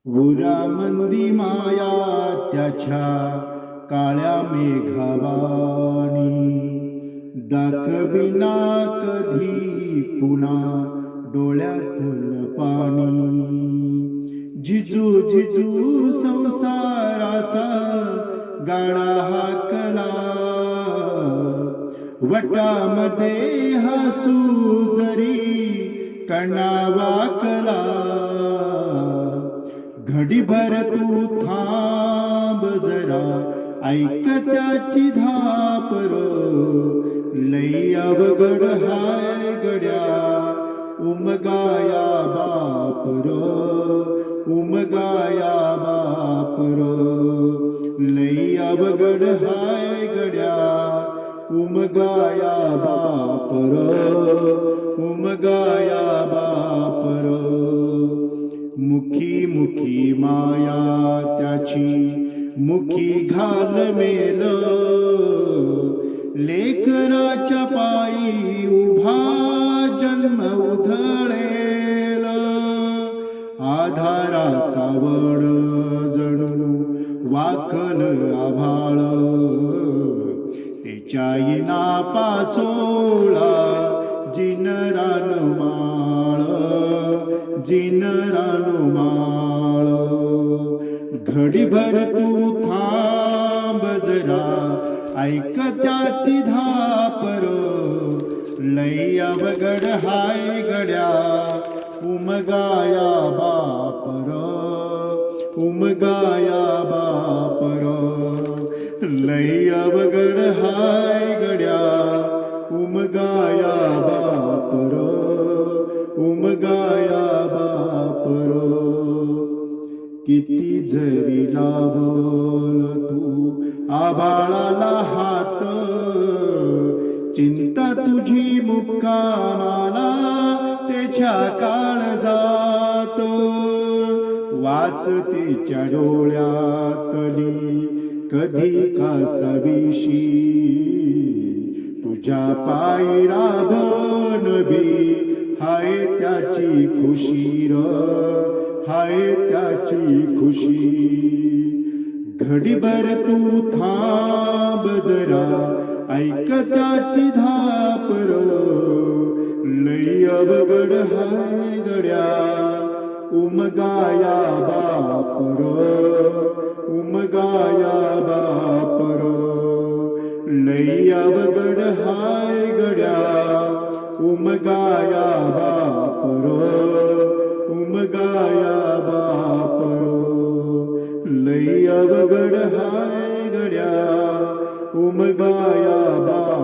उरामंदी माया त्याच्या काळ्या मेघावाणी दाखविना कधी कुणा डोळ्यातलं पाणी. जिजू जिजू संसाराचा गाडा हाकला, वटामध्ये हसू जरी कणा वाकला. घडीभर तू थांब जरा, ऐक त्याची धापर, लई अवघड हाय गड्या उमगाया बापर. उमगाया बापर, लई अवघड हाय गड्या उमगाया बापर. उमगाया बापर. मुखी मुखी माया त्याची मुखी घाल मेल, लेकराच्या पायी उभा जन्म उधळेल. आधाराचा वड जणू वाकल आभाळ, त्याच्याईना पाचोळा जिन रानमाळ. जिन रानमाळ. घडीभर तू थांब जरा, ऐक त्याची धापर, लई अवघड हाय गड्या उमगाया बापर. उमगाया बापर, लई अवघड हाय गड्या उमगाया बापर. उमगाया बापर. किती जरी लावल तू आभाळाला हात, चिंता तुझी मुक्कामाला त्याच्या काळजात. वाचतेच्या डोळ्यातली कधी कासाविशी, तुझ्या पायी राधन भी हाय त्याची खुशी र. हाय त्याची खुशी. घडीभर तू थांब जरा, ऐक त्याची धापर, लई अवघड हाय गड्या उमगाया बापर. उमगाया बापर, लई अवघड हाय गड्या उमगाया बापर. उमगाया बापर, लई अवघड हाय गड्या उमगाया बापर.